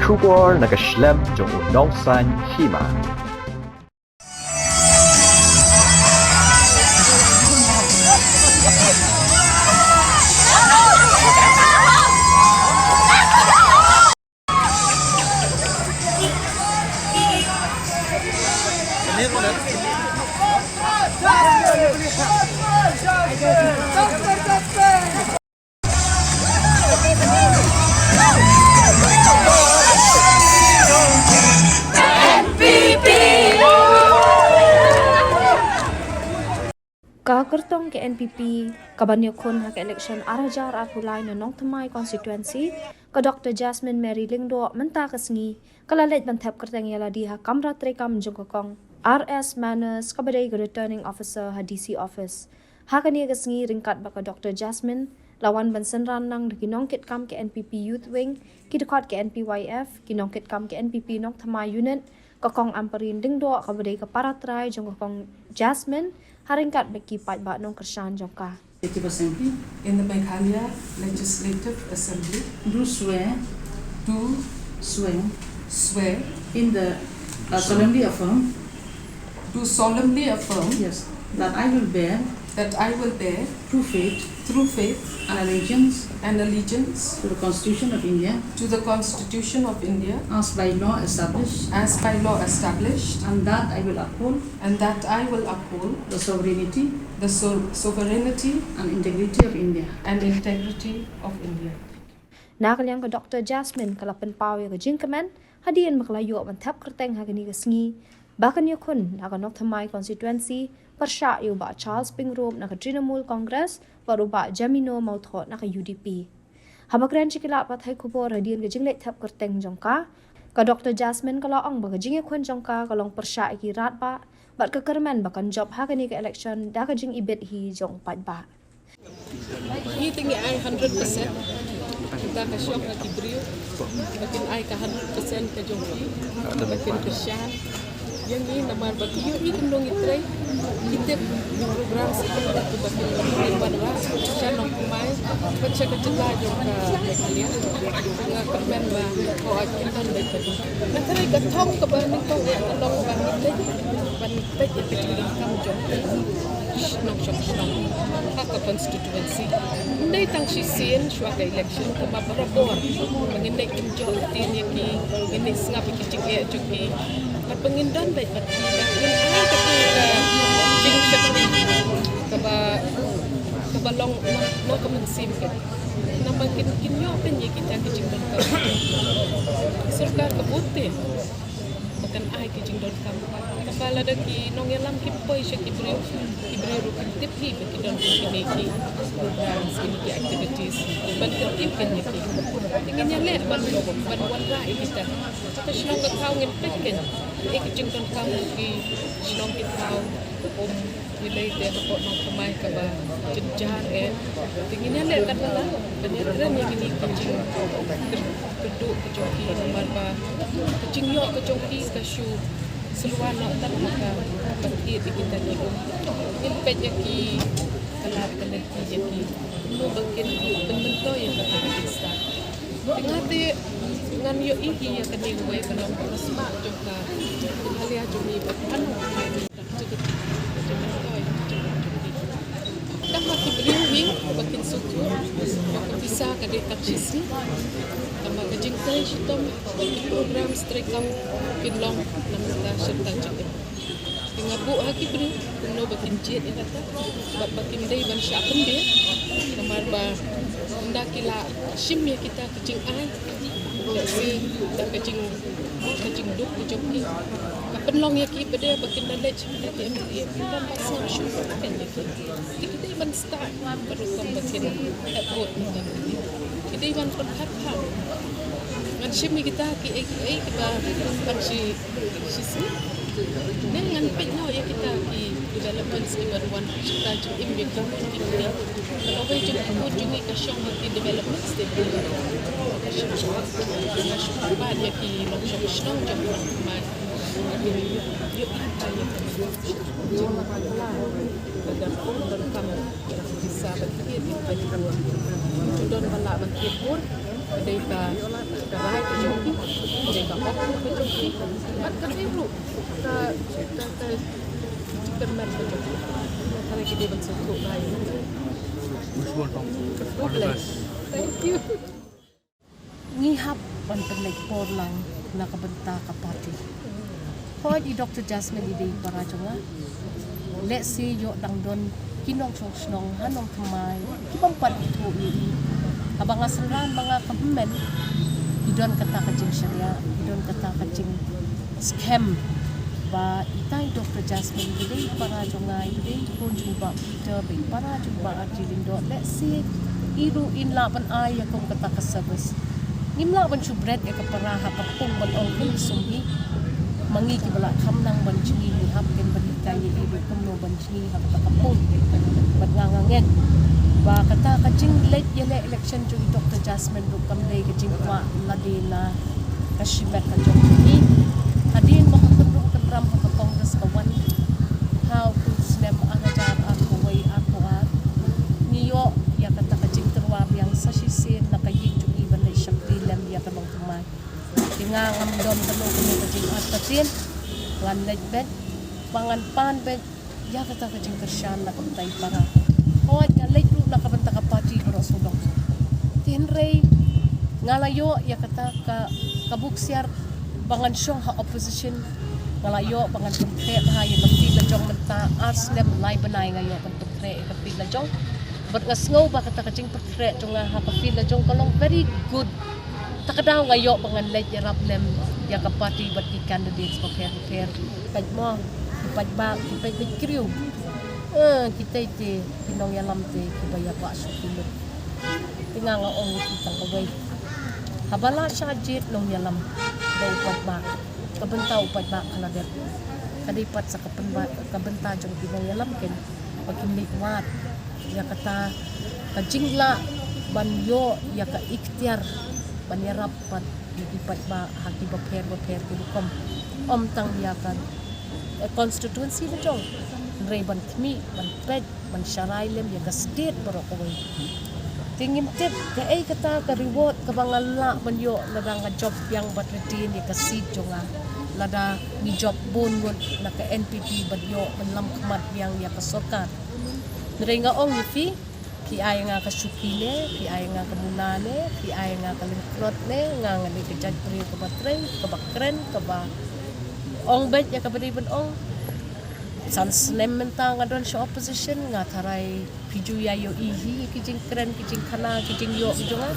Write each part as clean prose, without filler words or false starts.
Shubor nakaslem jong unongsan hima. Kakertong ke NPP kabanyo kun hak election arajar apulai no nong thamai constituency ka Dr. Jasmine Mary Lingdo menta kasngi kalalet bantap kerteng yala di ha kamra trekam jongkokong RS Manners kabadai ga returning officer ha DC office hakani kasngi ringkat baka Dr. Jasmine lawan bansenran nang ginongkit kam ke NPP youth wing kidekot ke NPYF ginongkit kam ke NPP nong thamai unit kokong amperin Lingdo kabadai ka paratrai jongkokong Jasmine haringkat bagi pajak nong kersan jongka. Legislative Assembly In the Meghalaya Legislative Assembly, do swear in the solemnly affirm do solemnly affirm yes that I will bear that I will bear true faith true faith and allegiance and allegiance to the Constitution of India to the Constitution of India as by law established, and that I will uphold the sovereignty the sovereignty and integrity of India. of India. Nakalyang ka Dr. Jasmine kalapan pawi ka jingkaman hadian maklayo mantap kerteng hagani kasngi bakan yakun nakanok thamai constituency persya yu ba Charles Pingrove naka Trinamool Congress baru ba Jamino Mautho naka UDP. Habagran chikila pathai kubor hadian ka jinglet thap kerteng jongka ka Dr. Jasmine kalaong baga jingekun jongka kalong persya iki rat ba bat ka kerman bakan job hagani ka election da ka jing ibet hi jong pat ba. Meeting ay 100%. Kita ka syok na kibriyo. Makin ay ka 100% ka jongki. Makin ka siya. Yang ini naman bagi yung ikundong itray. Kita yung program sa kanya ito bagi yung banwa. Siya nung kumay. Ba't siya kajala yung Meghalaya. Nga kamen ba o at kintan ba ito. Nataray gatong ka ba nito along banitay. Banitay ito yung kamjong. Nong syok-syok. Haka constituency. Hindi tang sisin sywa ka election ka mabarabor. Manginday kinjong tinya ki. Hindi nga pikicik juki. At pengindan baik at ay ketika jing syakri kabalong no kamansim ka naman kinyo penye kita kijing don ka surga kabuti bukan ay kijing don ka kapala dagi nong yalam kipoy siya kibriyo tip hi bagi don kiniki programs kiniki activities ban tip kanya ki tinganya let ban rai kita sinong ka kau ngin pekin ikijing don ka ki sinong kitau nilai dia kok nong pemai ka ba jejar tinganya let kan lah dan yang ini kijing keduk kejoki nomor ba kijing yo kejoki ka shu seruan nak tak maka bangkit kita ni impet yaki kalat kalat yaki no bangkit benbento yang kita start dengan te dengan yo iki ya kadi we kalau resma joka halia jumi ban dah maki bring bakin suku bisa kadi taksisi sama kajing tray shitom program strekam kinlong namita serta jika tingabu haki beri kuno bakin jet ini kata sebab bakin day ban syapen dia kamar ba ndak kila sim ya kita kajing ai si dak kajing duk joki kapenlong ya ki bede bakin knowledge dia dan pasal syukur kan dia kita ban start baru kom bakin effort kita ban perhatian ngan shimi kita ki kita ban si dengan pitno ya kita di development sebaruan kita jim ya kita kalau we jum ikut juga kasyong di development stage kasyong ba ya ki long syong jam man yuk dan kamu bisa berkit don bala berkit pun data rai kejoki ka ok ka jong at ka biru ka chicken man ka jong kare ki deban sa ko bai thank you ngihap ang panagpor lang nakabanta ka pati. Hoy di Dr. Jasmine Day para jonga. Let's say yo dang don kinong sosnong hanong kamay kipampan ito ii. Abang asalan mga kamen idon kata kajing syariah, idon kata kajing scam ba itay Dr. Jasmine Day para jonga day pun juba Peter bay para juba ajilindo. Let's say iru in laban ay akong kata ka service. Nimla ban subret e kaparaha papung ban ong sumhi mangi ki bala kam nang ban chingi ni hap ken ban kay ibu kum no ban chingi hap ta kapung ban ngangangen ba kata ka jing late yele election ju Dr. Jasmine ru kam dei ka jing wa ladina kashibet ka jong ni hadin makakudum ka ram ka congress ka wan how to slam anajar ako way ako at niyo ya kata ka jing terwa yang sa sisin na kayig ya kanong kumay tinga ngam don tanong kami kajing at patin wan bet pangan pan bet ya kata kajing kersyan na kumtay para hoat nga late ru na kabanta ka pati bro sulong tinrey ngalayo ya kata ka kabuksiar bangan syong ha opposition ngalayo bangan kumtre ha ya kapila jong menta arslem lay banay ngayo kan kumtre kapila jong but ngasngaw ba kata kajing kumtre jong ha kapila jong kalong very good takadaw ngayo pangan late ya rablem ya kapati bat di candidates paper kaj mo ipajba kriu kita ite pinong yalam te kibaya pa so kilo tinga nga ong kitang kagay habala siya jet nong yalam daw pajba kabentaw pajba kalagat kadipat sa kabenta jong pinong yalam ken pagkimlik wat ya kata kajingla banyo ya ka ikhtiar panirap pat ipat ba haki ba per kulukom tang yakan constituency na jong rey ban kmi ban ped ban sharailem ya state baro ko tingin tip ka ay kata ka reward ka bangala ban yo lada nga job yang bat retin ya seat jonga lada ni job bongon na ka NPP ban yo ban lam kmat yang ya sorkar rey nga ong fi ki ay nga kasukile, ki ay nga kamunane, ki ay nga kalingkrot ne, nga ni kajad pri ka batray, ka bakren, ka ba ong bet ya kabariban ong san snem menta nga don sa opposition nga taray pijuya yo ihi kijing kren kijing kana kijing yo jonga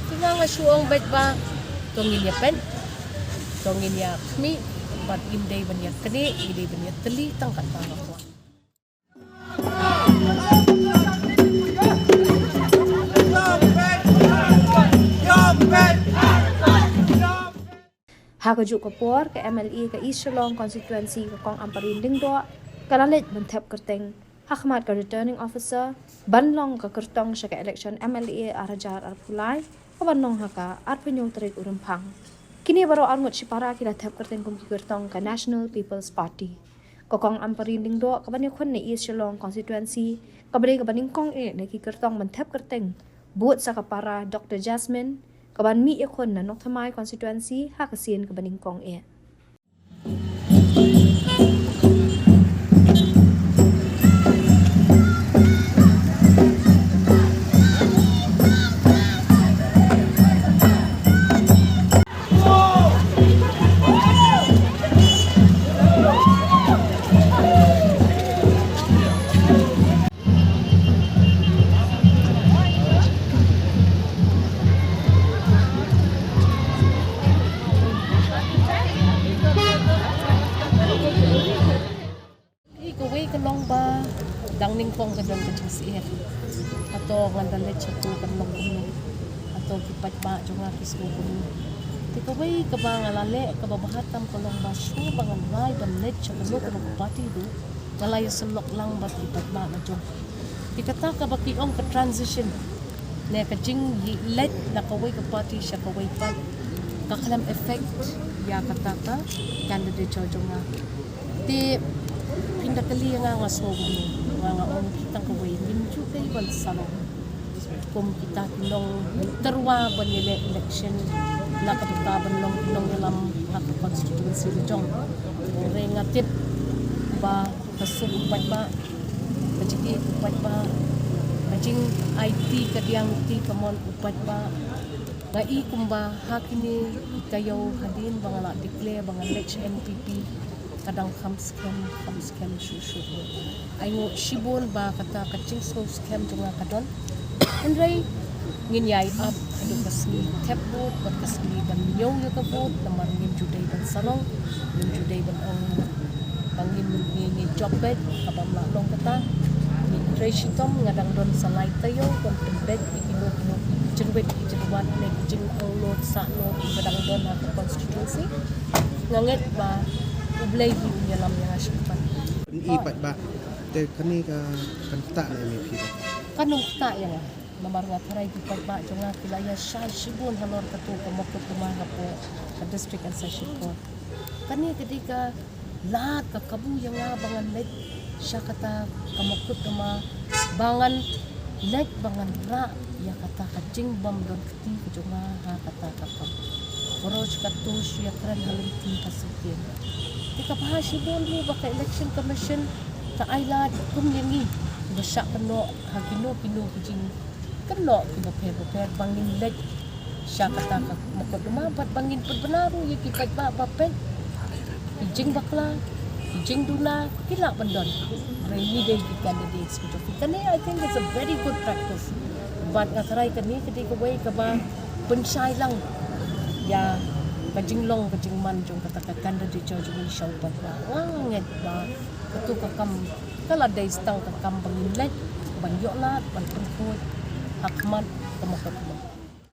tinga nga suong bet ba tongin ya pen tongin ya kmi bat inday ban ya kani inday ban ya teli tangkat ba ko Hakajuk kapor ke MLE ke East Shillong constituency ke Kong Amparin Dingdo kalalit bantep kerteng hakmat ke returning officer banlong ke kertong sa ke election MLE arajar arpulai kabanong haka arpenyong terik urumpang kini baru arngot sipara kila tep kerteng kum kertong ke National People's Party ke Kong Amparin Dingdo kabanyo kun ne East Shillong constituency kabari kabaning kong ne ki kertong bantep kerteng buat sa kapara Dr. Jasmine kaban mi ikon na Noktamay constituency hakasin kabaning kong e. Dangning pong kadang kajing siya ato ngandalit siya to kanong kuno ato kipat ba jung akis mo kuno tikaway kabang alale kababahatam kolong baso bangan lay damlet siya kuno kuno pati do nalayo sulok lang ba kipat ba na jung tikata ka bakiong ka transition ne kajing let na kaway ka pati siya kaway pat kakalam effect ya kataka candidate siya jung ti pindakali nga so nga ong kitang kaway minju kay balsalong kung kita tinong terwa ba nila election nakabutaban long pinong yalam hak constituency jong rengatit ba kasuk upat ba bajiki upat ba bajing IT kadiang ti kamon upat ba ngai kumba hakini kayo hadin bangala declare bangal lech NPP kadang kham scam shushu ai ngo shibon ba kata kaching so scam junga kadon andrai ngin yai up adu kasni tap boat bat kasni ban nyong ya ka boat namar ngin judai ban salong ngin judai ban ong bangin ni job bed abam la long kata ni reshitom ngadang don salai tayo kon tembet ikino jerwet jerwan ne jing olot sa no kadang don ha constituency nganget ba ublay hi nyalam yang asyipan ipat ba te kani ka kan ta na mi pi kanung ta yang namar nga taray ipat ba jonga kilaya shay shibun halor katu kamokot kumaha po ka district and session court kani ketika lahat kakabu yang nga bangan lek siya kata kamokot kuma bangan lek bangan ra ya kata kajing bam don keti jonga ha kata kakam Poroj katus ya kran halimti kasikin. Tika pahasibon mo baka election commission ka aylad kum yangi basa kano hagino kino kijing kano kino per bangin leg siya kata ka makot lumabat bangin pagbanaro ya kipag ba papel kijing bakla kijing duna kila bandon rainy day candidates kito kani I think it's a very good practice but ngataray kani ketika way ka ba pensay lang ya kajing long kajing man jong katakakan da di judge ni show ba nget ba katu kakam kala day stang kakam bangin leg banyo lat ban pun hakmat kamakot